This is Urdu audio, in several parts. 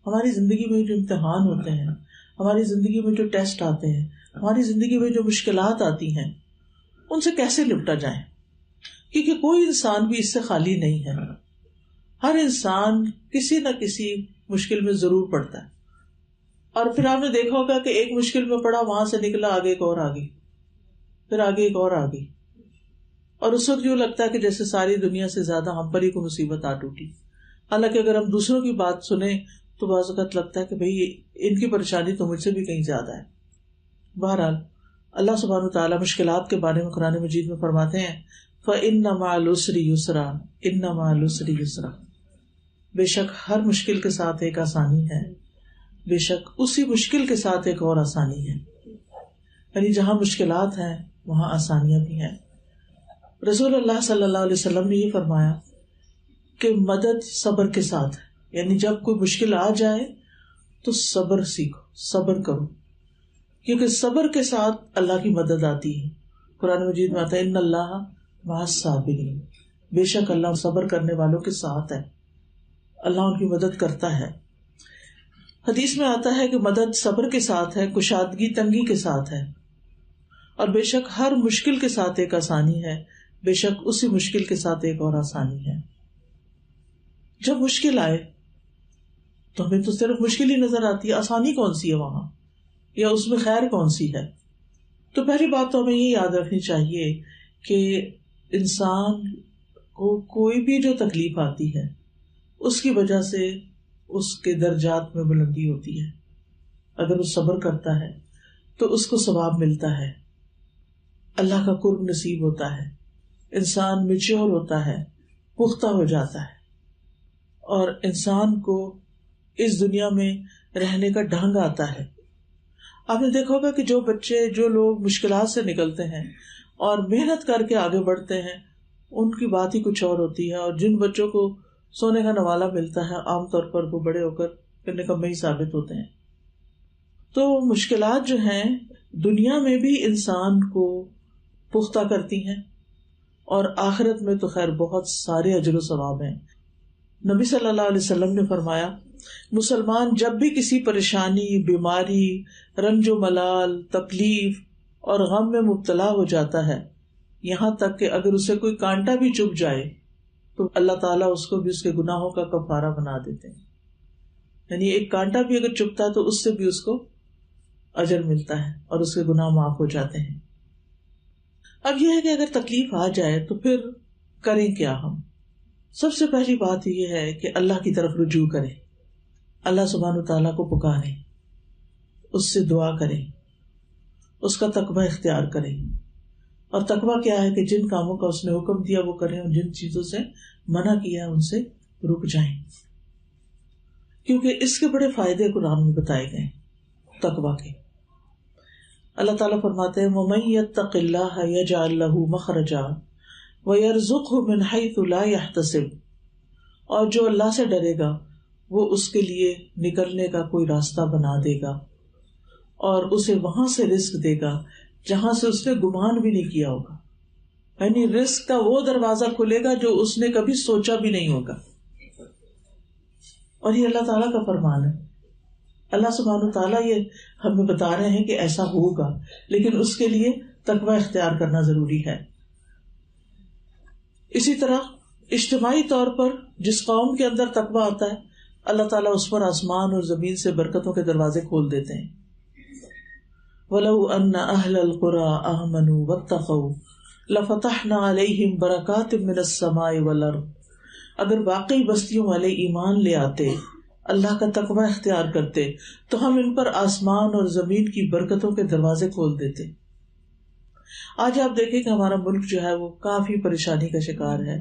ہماری زندگی میں جو امتحان ہوتے ہیں، ہماری زندگی میں جو ٹیسٹ آتے ہیں، ہماری زندگی میں جو مشکلات آتی ہیں، ان سے کیسے نپٹا جائے، کیونکہ کوئی انسان بھی اس سے خالی نہیں ہے. ہر انسان کسی نہ کسی مشکل میں ضرور پڑتا ہے. اور پھر آپ نے دیکھا ہوگا کہ ایک مشکل میں پڑا، وہاں سے نکلا، آگے ایک اور آگئی، پھر آگے ایک اور آگئی، اور اس وقت یوں لگتا ہے کہ جیسے ساری دنیا سے زیادہ ہم پر ہی کوئی مصیبت آ ٹوٹی. حالانکہ اگر ہم دوسروں کی بات سنیں تو بعض اوقات لگتا ہے کہ بھئی ان کی پریشانی تو مجھ سے بھی کہیں زیادہ ہے. بہرحال اللہ سبحانہ وتعالیٰ مشکلات کے بارے میں قرآن مجید میں فرماتے ہیں فَإِنَّ مَعَ الْعُسْرِ يُسْرًا إِنَّ مَعَ الْعُسْرِ يُسْرًا، بے شک ہر مشکل کے ساتھ ایک آسانی ہے، بے شک اسی مشکل کے ساتھ ایک اور آسانی ہے. یعنی جہاں مشکلات ہیں وہاں آسانیاں بھی ہیں. رسول اللہ صلی اللہ علیہ وسلم نے یہ فرمایا کہ مدد صبر کے ساتھ ہے. یعنی جب کوئی مشکل آ جائے تو صبر سیکھو، صبر کرو، کیونکہ صبر کے ساتھ اللہ کی مدد آتی ہے. قرآن مجید میں آتا ہے ان اللہ مع الصابرین، بے شک اللہ صبر کرنے والوں کے ساتھ ہے، اللہ ان کی مدد کرتا ہے. حدیث میں آتا ہے کہ مدد صبر کے ساتھ ہے، کشادگی تنگی کے ساتھ ہے، اور بے شک ہر مشکل کے ساتھ ایک آسانی ہے، بے شک اسی مشکل کے ساتھ ایک اور آسانی ہے. جب مشکل آئے تو ہمیں تو صرف مشکل ہی نظر آتی ہے، آسانی کون سی ہے وہاں، یا اس میں خیر کون سی ہے؟ تو پہلی بات تو ہمیں یہ یاد رکھنی چاہیے کہ انسان کو کوئی بھی جو تکلیف آتی ہے اس کی وجہ سے اس کے درجات میں بلندی ہوتی ہے. اگر وہ صبر کرتا ہے تو اس کو ثواب ملتا ہے، اللہ کا قرب نصیب ہوتا ہے، انسان میچور ہوتا ہے، پختہ ہو جاتا ہے، اور انسان کو اس دنیا میں رہنے کا ڈھنگ آتا ہے. آپ نے دیکھا ہوگا کہ جو بچے، جو لوگ مشکلات سے نکلتے ہیں اور محنت کر کے آگے بڑھتے ہیں ان کی بات ہی کچھ اور ہوتی ہے، اور جن بچوں کو سونے کا نوالا ملتا ہے عام طور پر وہ بڑے ہو کر پھر نکمے ہی ثابت ہوتے ہیں. تو مشکلات جو ہیں دنیا میں بھی انسان کو پختہ کرتی ہیں، اور آخرت میں تو خیر بہت سارے اجر و ثواب ہیں. نبی صلی اللہ علیہ وسلم نے فرمایا مسلمان جب بھی کسی پریشانی، بیماری، رنج و ملال، تکلیف اور غم میں مبتلا ہو جاتا ہے، یہاں تک کہ اگر اسے کوئی کانٹا بھی چبھ جائے تو اللہ تعالیٰ اس کو بھی اس کے گناہوں کا کفارہ بنا دیتے ہیں. یعنی ایک کانٹا بھی اگر چبھتا ہے تو اس سے بھی اس کو اجر ملتا ہے اور اس کے گناہ معاف ہو جاتے ہیں. اب یہ ہے کہ اگر تکلیف آ جائے تو پھر کریں کیا؟ ہم سب سے پہلی بات یہ ہے کہ اللہ کی طرف رجوع کریں، اللہ سبحانہ تعالیٰ کو پکاریں، اس سے دعا کریں، اس کا تقوی اختیار کریں. اور تقوی کیا ہے کہ جن کاموں کا اس نے حکم دیا وہ کریں، اور جن چیزوں سے منع کیا ان سے رک جائیں، کیونکہ اس کے بڑے فائدے قرآن میں بتائے گئے تقوی کے. اللہ تعالیٰ فرماتے ہیں وَمَن يَتَّقِ اللَّهَ يَجْعَل لَّهُ مَخْرَجًا وَيَرْزُقْهُ مِنْ حَيْثُ لَا يَحْتَسِبُ، اور جو اللہ سے ڈرے گا وہ اس کے لیے نکلنے کا کوئی راستہ بنا دے گا اور اسے وہاں سے رزق دے گا جہاں سے اس نے گمان بھی نہیں کیا ہوگا. یعنی رزق کا وہ دروازہ کھلے گا جو اس نے کبھی سوچا بھی نہیں ہوگا. اور یہ اللہ تعالیٰ کا فرمان ہے. اللہ سبحانہ تعالیٰ یہ ہمیں بتا رہے ہیں کہ ایسا ہوگا، لیکن اس کے لیے تقوی اختیار کرنا ضروری ہے. اسی طرح اجتماعی طور پر جس قوم کے اندر تقوی آتا ہے اللہ تعالیٰ اس پر آسمان اور زمین سے برکتوں کے دروازے کھول دیتے ہیں. وَلَوْ أَنَّ أَهْلَ الْقُرَىٰ آمَنُوا وَاتَّقَوْا لَفَتَحْنَا عَلَيْهِمْ بَرَكَاتٍ مِّنَ السَّمَاءِ وَالْأَرْضِ، اگر واقعی بستیوں والے ایمان لے آتے، اللہ کا تقوی اختیار کرتے، تو ہم ان پر آسمان اور زمین کی برکتوں کے دروازے کھول دیتے. آج آپ دیکھیں کہ ہمارا ملک جو ہے وہ کافی پریشانی کا شکار ہے،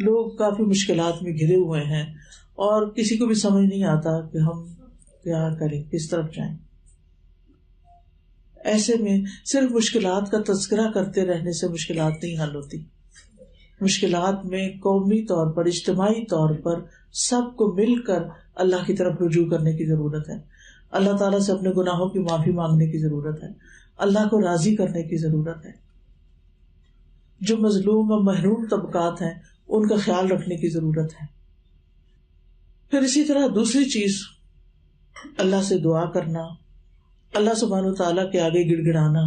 لوگ کافی مشکلات میں گھرے ہوئے ہیں، اور کسی کو بھی سمجھ نہیں آتا کہ ہم کیا کریں، کس طرف جائیں. ایسے میں صرف مشکلات کا تذکرہ کرتے رہنے سے مشکلات نہیں حل ہوتی. مشکلات میں قومی طور پر، اجتماعی طور پر سب کو مل کر اللہ کی طرف رجوع کرنے کی ضرورت ہے. اللہ تعالیٰ سے اپنے گناہوں کی معافی مانگنے کی ضرورت ہے، اللہ کو راضی کرنے کی ضرورت ہے. جو مظلوم اور محروم طبقات ہیں ان کا خیال رکھنے کی ضرورت ہے. پھر اسی طرح دوسری چیز اللہ سے دعا کرنا، اللہ سبحانہ و تعالیٰ کے آگے گڑ گڑانا،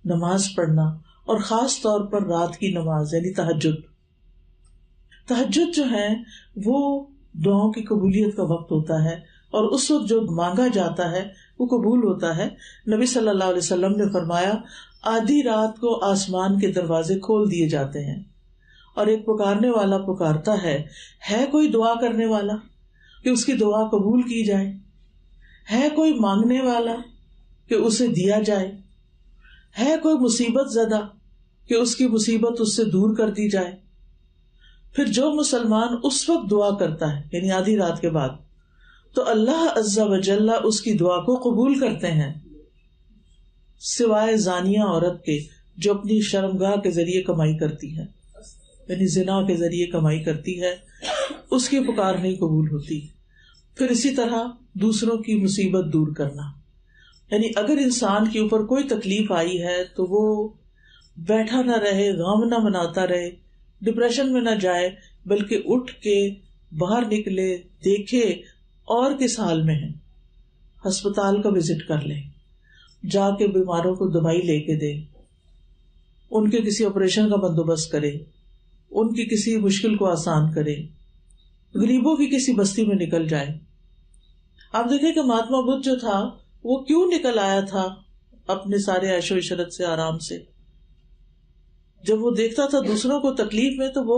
نماز پڑھنا، اور خاص طور پر رات کی نماز یعنی تہجد. تہجد جو ہے وہ دعاؤں کی قبولیت کا وقت ہوتا ہے، اور اس وقت جو مانگا جاتا ہے وہ قبول ہوتا ہے. نبی صلی اللہ علیہ وسلم نے فرمایا آدھی رات کو آسمان کے دروازے کھول دیے جاتے ہیں اور ایک پکارنے والا پکارتا ہے کوئی دعا کرنے والا کہ اس کی دعا قبول کی جائے، ہے کوئی مانگنے والا کہ اسے دیا جائے، ہے کوئی مصیبت زدہ کہ اس کی مصیبت اس سے دور کر دی جائے. پھر جو مسلمان اس وقت دعا کرتا ہے یعنی آدھی رات کے بعد، تو اللہ عز و جل اس کی دعا کو قبول کرتے ہیں، سوائے زانیہ عورت کے جو اپنی شرمگاہ کے ذریعے کمائی کرتی ہے، یعنی زنا کے ذریعے کمائی کرتی ہے، اس کی پکار نہیں قبول ہوتی. پھر اسی طرح دوسروں کی مصیبت دور کرنا، یعنی اگر انسان کے اوپر کوئی تکلیف آئی ہے تو وہ بیٹھا نہ رہے، غم نہ مناتا رہے، ڈپریشن میں نہ جائے، بلکہ اٹھ کے باہر نکلے، دیکھے اور کس حال میں ہے، ہسپتال کا وزٹ کر لے، جا کے بیماروں کو دوائی لے کے دے، ان کے کسی آپریشن کا بندوبست کرے، ان کی کسی مشکل کو آسان کرے، غریبوں کی کسی بستی میں نکل جائے. آپ دیکھیں کہ مہاتما بدھ جو تھا وہ کیوں نکل آیا تھا اپنے سارے عیش و عشرت سے، آرام سے. جب وہ دیکھتا تھا دوسروں کو تکلیف میں تو وہ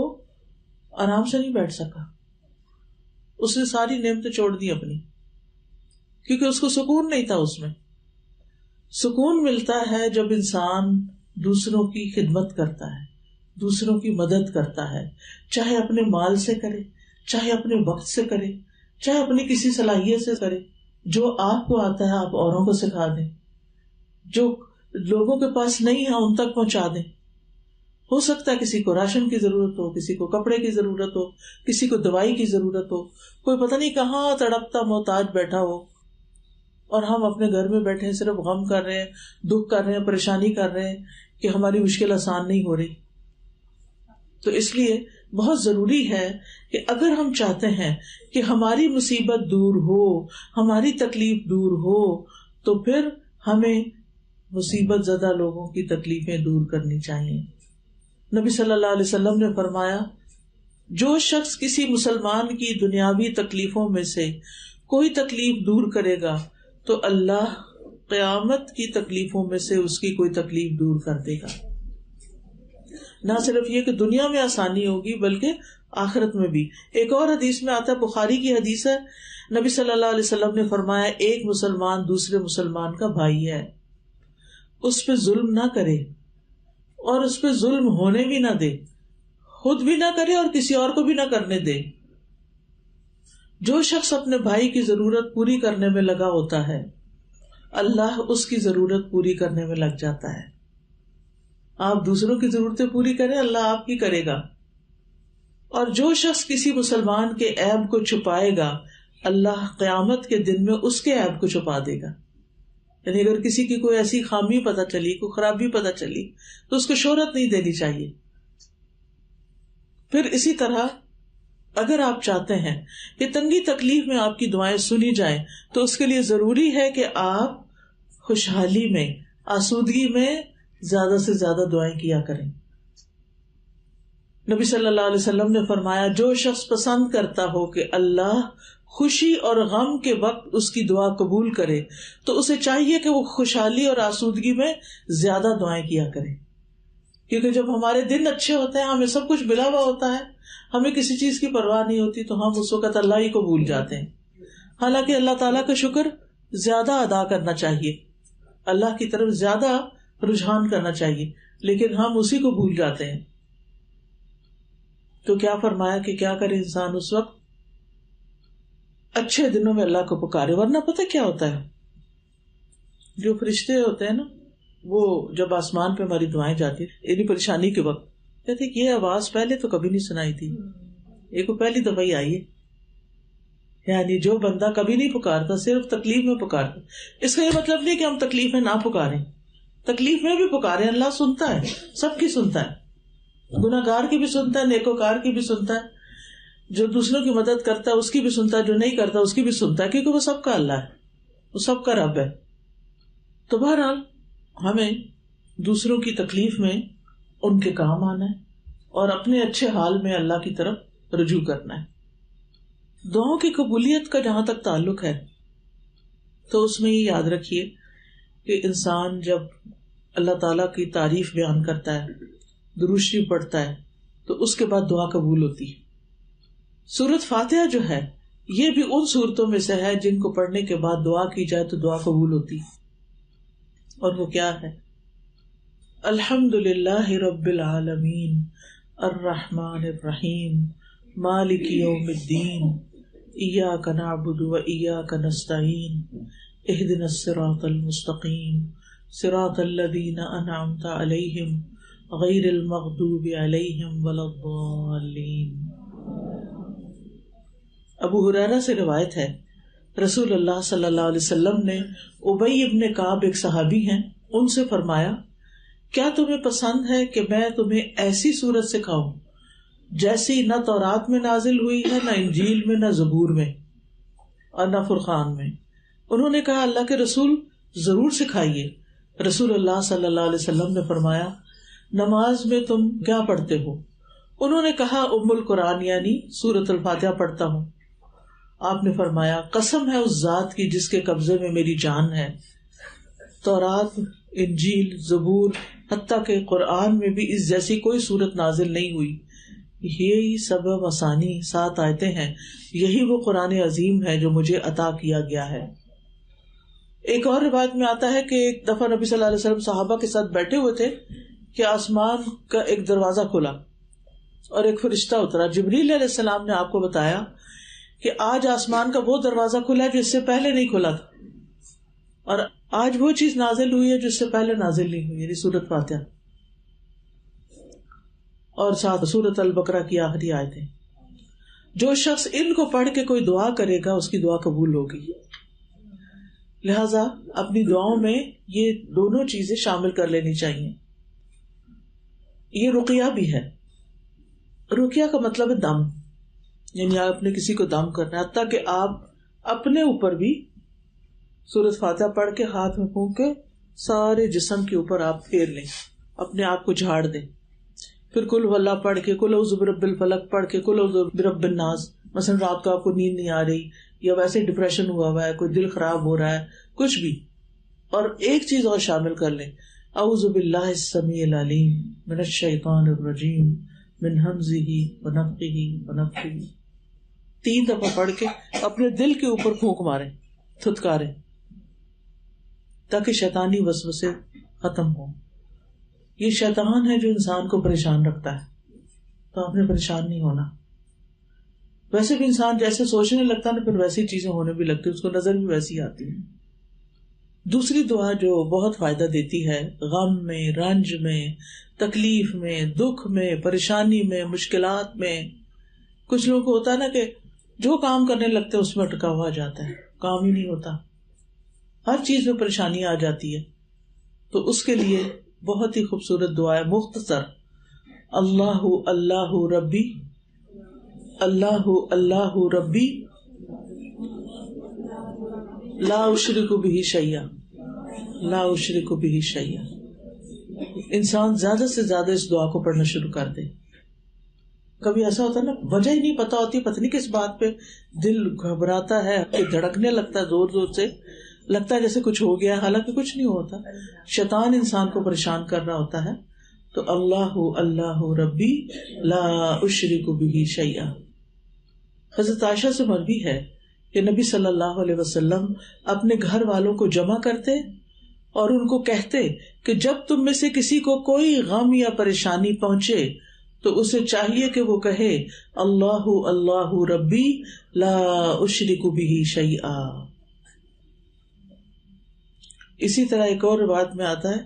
آرام سے نہیں بیٹھ سکا، اس نے ساری نعمتیں چھوڑ دی اپنی، کیونکہ اس کو سکون نہیں تھا. اس میں سکون ملتا ہے جب انسان دوسروں کی خدمت کرتا ہے، دوسروں کی مدد کرتا ہے، چاہے اپنے مال سے کرے، چاہے اپنے وقت سے کرے، چاہے اپنی کسی صلاحیت سے کرے. جو آپ کو آتا ہے آپ اوروں کو سکھا دیں، جو لوگوں کے پاس نہیں ہے ان تک پہنچا دیں. ہو سکتا ہے کسی کو راشن کی ضرورت ہو، کسی کو کپڑے کی ضرورت ہو، کسی کو دوائی کی ضرورت ہو، کوئی پتہ نہیں کہاں تڑپتا محتاج بیٹھا ہو، اور ہم اپنے گھر میں بیٹھے ہیں، صرف غم کر رہے ہیں، دکھ کر رہے ہیں، پریشانی کر رہے ہیں کہ ہماری مشکل آسان نہیں ہو رہی. تو اس لیے بہت ضروری ہے کہ اگر ہم چاہتے ہیں کہ ہماری مصیبت دور ہو، ہماری تکلیف دور ہو، تو پھر ہمیں مصیبت زدہ لوگوں کی تکلیفیں دور کرنی چاہیے. نبی صلی اللہ علیہ وسلم نے فرمایا جو شخص کسی مسلمان کی دنیاوی تکلیفوں میں سے کوئی تکلیف دور کرے گا تو اللہ قیامت کی تکلیفوں میں سے اس کی کوئی تکلیف دور کر دے گا. نہ صرف یہ کہ دنیا میں آسانی ہوگی بلکہ آخرت میں بھی. ایک اور حدیث میں آتا ہے، بخاری کی حدیث ہے، نبی صلی اللہ علیہ وسلم نے فرمایا ایک مسلمان دوسرے مسلمان کا بھائی ہے، اس پہ ظلم نہ کرے اور اس پہ ظلم ہونے بھی نہ دے، خود بھی نہ کرے اور کسی اور کو بھی نہ کرنے دے. جو شخص اپنے بھائی کی ضرورت پوری کرنے میں لگا ہوتا ہے اللہ اس کی ضرورت پوری کرنے میں لگ جاتا ہے. آپ دوسروں کی ضرورتیں پوری کریں، اللہ آپ کی کرے گا. اور جو شخص کسی مسلمان کے عیب کو چھپائے گا اللہ قیامت کے دن میں اس کے عیب کو چھپا دے گا. یعنی اگر کسی کی کوئی ایسی خامی پتہ چلی، کوئی خرابی پتہ چلی، تو اس کو شہرت نہیں دینی چاہیے. پھر اسی طرح اگر آپ چاہتے ہیں کہ تنگی تکلیف میں آپ کی دعائیں سنی جائیں تو اس کے لیے ضروری ہے کہ آپ خوشحالی میں، آسودگی میں زیادہ سے زیادہ دعائیں کیا کریں. نبی صلی اللہ علیہ وسلم نے فرمایا جو شخص پسند کرتا ہو کہ اللہ خوشی اور غم کے وقت اس کی دعا قبول کرے تو اسے چاہیے کہ وہ خوشحالی اور آسودگی میں زیادہ دعائیں کیا کرے. کیونکہ جب ہمارے دن اچھے ہوتے ہیں، ہمیں سب کچھ ملا ہوا ہوتا ہے، ہمیں کسی چیز کی پرواہ نہیں ہوتی، تو ہم اس وقت اللہ ہی کو بھول جاتے ہیں. حالانکہ اللہ تعالیٰ کا شکر زیادہ ادا کرنا چاہیے، اللہ کی طرف زیادہ رجحان کرنا چاہیے، لیکن ہم اسی کو بھول جاتے ہیں. تو کیا فرمایا کہ کیا کرے انسان اس وقت؟ اچھے دنوں میں اللہ کو پکارے. ورنہ پتہ کیا ہوتا ہے، جو فرشتے ہوتے ہیں نا، وہ جب آسمان پہ ہماری دعائیں جاتی یعنی پریشانی کے وقت، کہتے کہ یہ آواز پہلے تو کبھی نہیں سنائی تھی، یہ کو پہلی دفعہ ہی آئی ہے. یعنی جو بندہ کبھی نہیں پکارتا، صرف تکلیف میں پکارتا. اس کا یہ مطلب نہیں کہ ہم تکلیف میں نہ پکاریں، تکلیف میں بھی پکاریں. اللہ سنتا ہے، سب کی سنتا ہے، گناہ گار کی بھی سنتا ہے، نیکوکار کی بھی سنتا ہے، جو دوسروں کی مدد کرتا ہے اس کی بھی سنتا ہے، جو نہیں کرتا اس کی بھی سنتا ہے، کیونکہ وہ سب کا اللہ ہے. وہ سب کا رب ہے. تو بہرحال ہمیں دوسروں کی تکلیف میں ان کے کام آنا ہے اور اپنے اچھے حال میں اللہ کی طرف رجوع کرنا ہے. دعاؤں کی قبولیت کا جہاں تک تعلق ہے تو اس میں یہ یاد رکھیے کہ انسان جب اللہ تعالیٰ کی تعریف بیان کرتا ہے، درود شریف پڑھتا ہے، تو اس کے بعد دعا قبول ہوتی ہے. سورۃ فاتحہ جو ہے یہ بھی ان سورتوں میں سے ہے جن کو پڑھنے کے بعد دعا کی جائے تو دعا قبول ہوتی ہے. اور وہ کیا ہے؟ الحمد للہ رب العالمین الرحمن الرحیم مالک یوم الدین ایاک نعبد و ایاک نستعین اہدنا الصراط المستقیم صراط الذین انعمت علیہم غیر المغضوب علیہم ولا الضالین. ابو ہریرہ سے روایت ہے رسول اللہ صلی اللہ علیہ وسلم نے ابی ابن کعب ایک صحابی ہیں ان سے فرمایا کیا تمہیں پسند ہے کہ میں تمہیں ایسی سورت سکھاؤں جیسی نہ تورات میں نازل ہوئی ہے، نہ انجیل میں، نہ زبور میں اور نہ فرقان میں؟ انہوں نے کہا اللہ کے رسول ضرور سکھائیے. رسول اللہ صلی اللہ علیہ وسلم نے فرمایا نماز میں تم کیا پڑھتے ہو؟ انہوں نے کہا ام القرآن یعنی سورۃ الفاتحہ پڑھتا ہوں. آپ نے فرمایا قسم ہے اس ذات کی جس کے قبضے میں میری جان ہے، تورات، انجیل، زبور، حتیٰ کہ قرآن میں بھی اس جیسی کوئی صورت نازل نہیں ہوئی. یہی سبع مثانی 7 آیتیں ہیں، یہی وہ قرآن عظیم ہے جو مجھے عطا کیا گیا ہے. ایک اور روایت میں آتا ہے کہ ایک دفعہ نبی صلی اللہ علیہ وسلم صحابہ کے ساتھ بیٹھے ہوئے تھے کہ آسمان کا ایک دروازہ کھلا اور ایک فرشتہ اترا. جبریل علیہ السلام نے آپ کو بتایا کہ آج آسمان کا وہ دروازہ کھلا ہے جو اس سے پہلے نہیں کھلا تھا، اور آج وہ چیز نازل ہوئی ہے جو اس سے پہلے نازل نہیں ہوئی، یعنی سورۃ فاتحہ اور ساتھ سورۃ البقرہ کی آخری آیتیں. جو شخص ان کو پڑھ کے کوئی دعا کرے گا اس کی دعا قبول ہوگی. لہذا اپنی دعاؤں میں یہ دونوں چیزیں شامل کر لینی چاہیے. یہ رقیہ بھی ہے. رقیہ کا مطلب ہے دم، یعنی آپ نے کسی کو دم کرنا ہے، حتیٰ کہ آپ اپنے اوپر بھی سورۃ فاتحہ پڑھ کے ہاتھ میں پھونک کے سارے جسم کے اوپر آپ پھیر لیں، اپنے آپ کو جھاڑ دیں. پھر قل هو اللہ پڑھ کے، قل اعوذ برب الفلق پڑھ کے، قل اعوذ برب الناس. مثلا رات کو آپ کو نیند نہیں آ رہی یا ویسے ڈپریشن ہوا ہے، کوئی دل خراب ہو رہا ہے، کچھ بھی. اور ایک چیز اور شامل کر لیں، اعوذ باللہ السمیع العلیم من الشیطان الرجیم من ہمزہ ونفخہ ونفثہ. 3 دفعہ پڑھ کے اپنے دل کے اوپر پھونک ماریں، تھتکاریں، تاکہ شیطانی وسوسے ختم ہو. یہ شیطان ہے جو انسان کو پریشان رکھتا ہے، تو آپ نے پریشان نہیں ہونا. ویسے بھی انسان جیسے سوچنے لگتا ہے نا پھر ویسی چیزیں ہونے بھی لگتی، اس کو نظر بھی ویسی آتی ہے. دوسری دعا جو بہت فائدہ دیتی ہے غم میں، رنج میں، تکلیف میں، دکھ میں، پریشانی میں، مشکلات میں. کچھ لوگوں کو ہوتا ہے نا کہ جو کام کرنے لگتے اس میں اٹکا ہوا جاتا ہے، کام ہی نہیں ہوتا، ہر چیز میں پریشانی آ جاتی ہے. تو اس کے لیے بہت ہی خوبصورت دعا ہے، مختصر، اللہ اللہ ربی اللہ اللہ ربی لا اشرک بہ شیئا لا اشرک بہ شیئا. انسان زیادہ سے زیادہ اس دعا کو پڑھنا شروع کر دے. کبھی ایسا ہوتا ہے نا وجہ ہی نہیں پتا ہوتی، پتہ نہیں کس بات پہ دل گھبراتا ہے کہ دھڑکنے لگتا ہے زور زور سے، لگتا ہے جیسے کچھ ہو گیا، حالانکہ کچھ نہیں ہوتا، شیطان انسان کو پریشان کر رہا ہوتا ہے. تو اللہ اللہ ربی لا اشرک بہ شیئا. حضرت عائشہ سے مروی ہے کہ نبی صلی اللہ علیہ وسلم اپنے گھر والوں کو جمع کرتے اور ان کو کہتے کہ جب تم میں سے کسی کو کوئی غم یا پریشانی پہنچے تو اسے چاہیے کہ وہ کہے اللہ اللہ ربی لا اشرک بہ شیئا. اسی طرح ایک اور روایت میں آتا ہے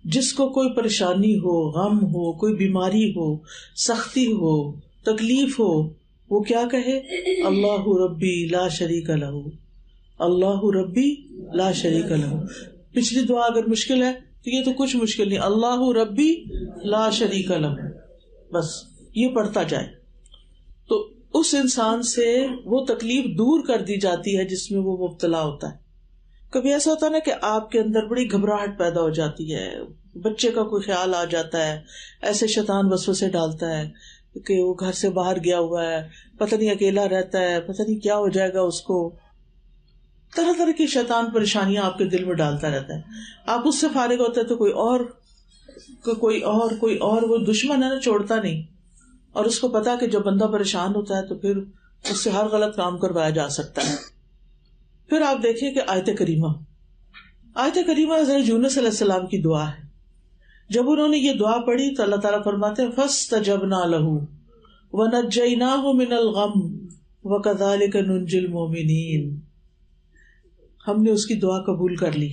جس کو کوئی پریشانی ہو، غم ہو، کوئی بیماری ہو، سختی ہو، تکلیف ہو، وہ کیا کہے اللہ ربی لا شریک لہ اللہ ربی لا شریک لہ. پچھلی دعا اگر مشکل ہے تو یہ تو کچھ مشکل نہیں، اللہ ربی لا شریک لہ، بس یہ پڑھتا جائے تو اس انسان سے وہ تکلیف دور کر دی جاتی ہے جس میں وہ مبتلا ہوتا ہے. کبھی ایسا ہوتا ہے نا کہ آپ کے اندر بڑی گھبراہٹ پیدا ہو جاتی ہے، بچے کا کوئی خیال آ جاتا ہے، ایسے شیطان وسوسے ڈالتا ہے کہ وہ گھر سے باہر گیا ہوا ہے، پتہ نہیں اکیلا رہتا ہے، پتہ نہیں کیا ہو جائے گا اس کو، طرح طرح کی شیطان پریشانیاں آپ کے دل میں ڈالتا رہتا ہے. آپ اس سے فارغ ہوتے ہیں تو کوئی اور وہ دشمن ہے نا، چھوڑتا نہیں. اور اس کو پتا کہ جب بندہ پریشان ہوتا ہے تو پھر اس سے ہر غلط کام کروایا جا سکتا ہے. پھر آپ دیکھیں کہ آیت کریمہ حضرت یونس علیہ السلام کی دعا ہے. جب انہوں نے یہ دعا پڑھی تو اللہ تعالیٰ فرماتے ہیں فاستجبنا له ونجیناہ من الغم وکذالک ننجی المؤمنین. ہم نے اس کی دعا قبول کر لی،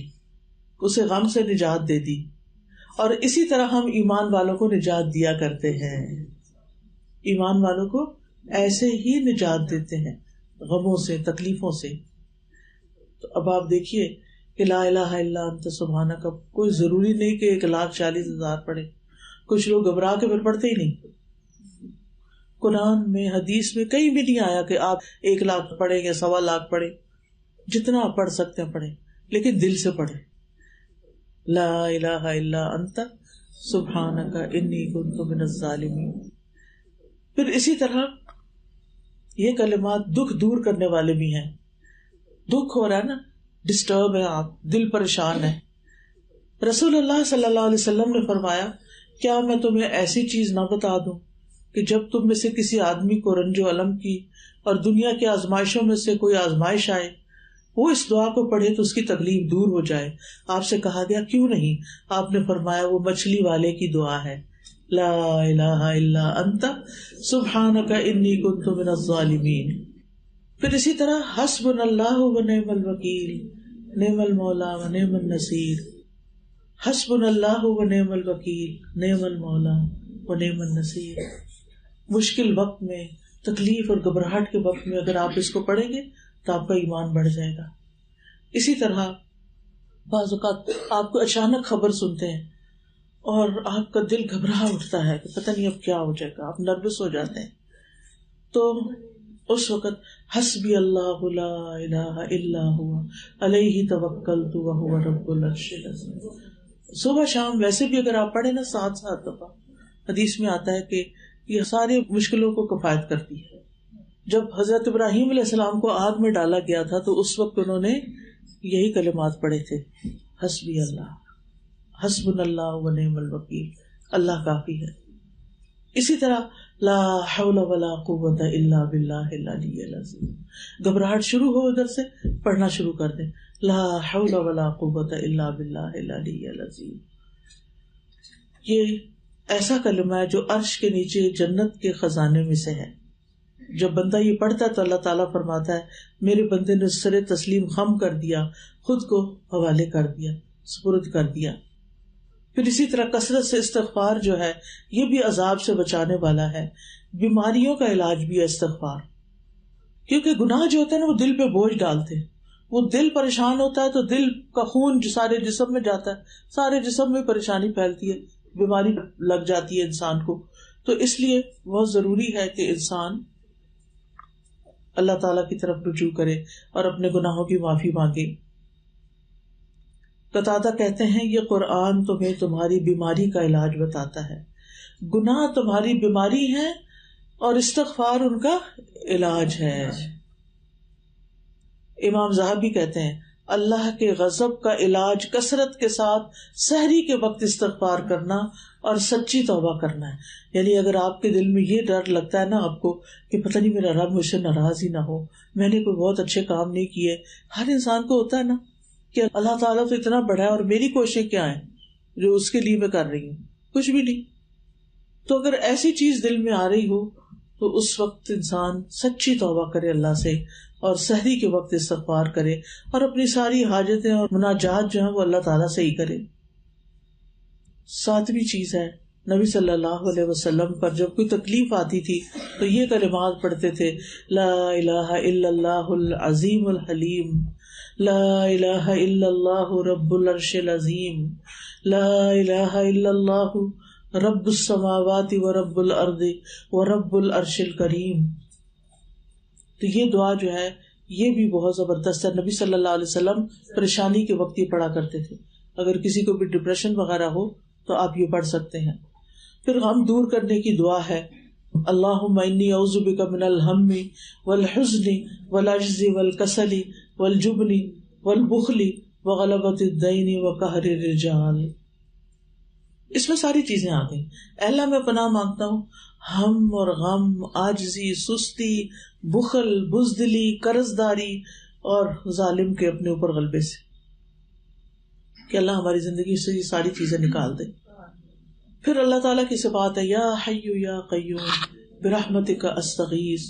اسے غم سے نجات دے دی، اور اسی طرح ہم ایمان والوں کو نجات دیا کرتے ہیں. ایمان والوں کو ایسے ہی نجات دیتے ہیں غموں سے، تکلیفوں سے. تو اب آپ دیکھیے کہ لا الہ الا انت سبحانک، کوئی ضروری نہیں کہ 1,40,000 پڑھے. کچھ لوگ گھبرا کے پھر پڑھتے ہی نہیں. قرآن میں حدیث میں کہیں بھی نہیں آیا کہ آپ 1,00,000 پڑھیں یا 1,25,000 پڑھیں. جتنا آپ پڑھ سکتے ہیں پڑھیں، لیکن دل سے پڑھیں. لا الہ الا انت سبحانک انی کنت من الظالمین. پھر اسی طرح یہ کلمات دکھ دور کرنے والے بھی ہیں. دکھ ہو رہا ہے نا، ڈسٹرب ہے آپ، دل پریشان ہے. رسول اللہ صلی اللہ علیہ وسلم نے فرمایا کیا میں تمہیں ایسی چیز نہ بتا دوں کہ جب تم میں سے کسی آدمی کو رنج و الم کی اور دنیا کی آزمائشوں میں سے کوئی آزمائش آئے، وہ اس دعا کو پڑھے تو اس کی تکلیف دور ہو جائے. آپ سے کہا گیا کیوں نہیں؟ آپ نے فرمایا وہ مچھلی والے کی دعا ہے، لا الہ الا انت سبحانک انی کنت من الظالمین. پھر اسی طرح حسبنا اللہ و نعم الوکیل نعم المولا و نعم النصیر. حسبنا اللہ و نعم الوکیل نعم المولا و نعم النصیر. مشکل وقت میں، تکلیف اور گھبراہٹ کے وقت میں اگر آپ اس کو پڑھیں گے تو آپ کا ایمان بڑھ جائے گا. اسی طرح بعض اوقات آپ کو اچانک خبر سنتے ہیں اور آپ کا دل گھبرا اٹھتا ہے کہ پتہ نہیں اب کیا ہو جائے گا، آپ نروس ہو جاتے ہیں. تو اس وقت حسبی اللہ لا الہ الا هو علیہ توکلت وہو رب العرش العظیم. صبح شام ویسے بھی اگر آپ پڑھیں نا 7 دفعہ، حدیث میں آتا ہے کہ یہ ساری مشکلوں کو کفایت کرتی ہے. جب حضرت ابراہیم علیہ السلام کو آگ میں ڈالا گیا تھا تو اس وقت انہوں نے یہی کلمات پڑھے تھے، حسبی اللہ، حسبنا اللہ و نعم الوکیل، اللہ کافی ہے. اسی طرح لا حول ولا قوت الا باللہ العلی العظیم. گھبراہٹ شروع ہو ادھر سے پڑھنا شروع کر دیں، لا حول ولا قوت الا باللہ العلی العظیم. یہ ایسا کلمہ ہے جو عرش کے نیچے جنت کے خزانے میں سے ہے. جب بندہ یہ پڑھتا ہے تو اللہ تعالیٰ فرماتا ہے میرے بندے نے سر تسلیم خم کر دیا، خود کو حوالے کر دیا، سپرد کر دیا. پھر اسی طرح کثرت سے استغفار جو ہے یہ بھی عذاب سے بچانے والا ہے. بیماریوں کا علاج بھی ہے استغفار، کیونکہ گناہ جو ہوتے ہیں نا وہ دل پہ بوجھ ڈالتے ہیں. وہ دل پریشان ہوتا ہے تو دل کا خون جو سارے جسم میں جاتا ہے، سارے جسم میں پریشانی پھیلتی ہے، بیماری لگ جاتی ہے انسان کو. تو اس لیے بہت ضروری ہے کہ انسان اللہ تعالیٰ کی طرف رجوع کرے اور اپنے گناہوں کی معافی مانگے. قتادہ کہتے ہیں یہ قرآن تمہیں تمہاری بیماری کا علاج بتاتا ہے. گناہ تمہاری بیماری ہے اور استغفار ان کا علاج ہے. امام ذہبی کہتے ہیں اللہ کے غضب کا علاج کثرت کے ساتھ سحری کے وقت استغفار کرنا اور سچی توبہ کرنا ہے. یعنی اگر آپ کے دل میں یہ ڈر لگتا ہے نا آپ کو کہ پتہ نہیں میرا رب مجھ سے ناراض ہی نہ ہو، میں نے کوئی بہت اچھے کام نہیں کیے. ہر انسان کو ہوتا ہے نا کہ اللہ تعالیٰ تو اتنا بڑا ہے اور میری کوششیں کیا ہیں جو اس کے لیے میں کر رہی ہوں، کچھ بھی نہیں. تو اگر ایسی چیز دل میں آ رہی ہو تو اس وقت انسان سچی توبہ کرے اللہ سے اور سحری کے وقت استغفار کرے اور اپنی ساری حاجتیں اور مناجات جو ہیں وہ اللہ تعالیٰ سے ہی کرے. 7ویں چیز ہے نبی صلی اللہ علیہ وسلم پر جب کوئی تکلیف آتی تھی تو یہ کلمات پڑھتے تھے، لا الہ الا اللہ العظیم الحلیم، لا الہ الا اللہ رب العرش العظیم، لا الہ الا اللہ رب السماوات و رب الارض و رب العرش الکریم. تو یہ دعا جو ہے یہ بھی بہت زبردست ہے. نبی صلی اللہ علیہ وسلم پریشانی کے وقت یہ پڑھا کرتے تھے. اگر کسی کو بھی ڈپریشن وغیرہ ہو تو آپ یہ پڑھ سکتے ہیں. پھر غم دور کرنے کی دعا ہے, اللہم انی اعوذ بک من الہم والحزن والعجز والکسل والجبن والبخل وغلبۃ الدین وقہر الرجال. اس میں ساری چیزیں آ گئی. اے اللہ میں پناہ مانگتا ہوں ہم اور غم, عاجزی, سستی, بخل, بزدلی, قرض داری اور ظالم کے اپنے اوپر غلبے سے, کہ اللہ ہماری زندگی سے یہ ساری چیزیں نکال دے. پھر اللہ تعالیٰ کی صفات ہے یا حی یا قیوم برحمتک استغیث,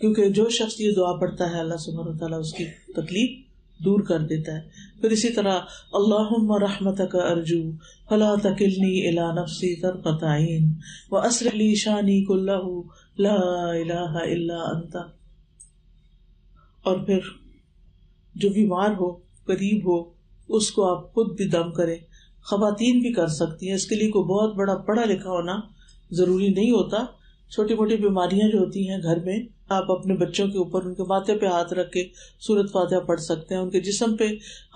کیونکہ جو شخص یہ دعا پڑھتا ہے اللہ سبحانہ وتعالیٰ اس کی تکلیف دور کر دیتا ہے. پھر اسی طرح اللہم رحمتک ارجو فلا تکلنی الی نفسی طرفۃ عین واصلح لی شانی کلہ لا الہ الا انت. اور پھر جو بیمار ہو, قریب ہو, اس کو آپ خود بھی دم کریں. خواتین بھی کر سکتی ہیں, اس کے لیے کوئی بہت بڑا پڑھا لکھا ہونا ضروری نہیں ہوتا. چھوٹی موٹی بیماریاں جو ہوتی ہیں گھر میں, آپ اپنے بچوں کے اوپر ان کے ماتھے پہ ہاتھ رکھ کے سورۃ فاتحہ پڑھ سکتے ہیں, ان کے جسم پہ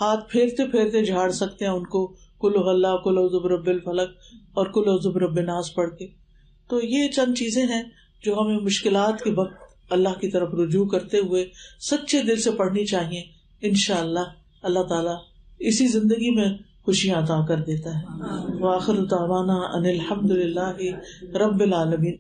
ہاتھ پھیرتے پھیرتے جھاڑ سکتے ہیں ان کو قل هو اللہ, قل اعوذ برب الفلق اور قل اعوذ برب الناس پڑھ کے. تو یہ چند چیزیں ہیں جو ہمیں مشکلات کے وقت اللہ کی طرف رجوع کرتے ہوئے سچے دل سے پڑھنی چاہیے. انشاءاللہ اللہ تعالیٰ اسی زندگی میں خوشیاں عطا کر دیتا ہے. وآخر دعوانا ان الحمد للہ رب العالمین.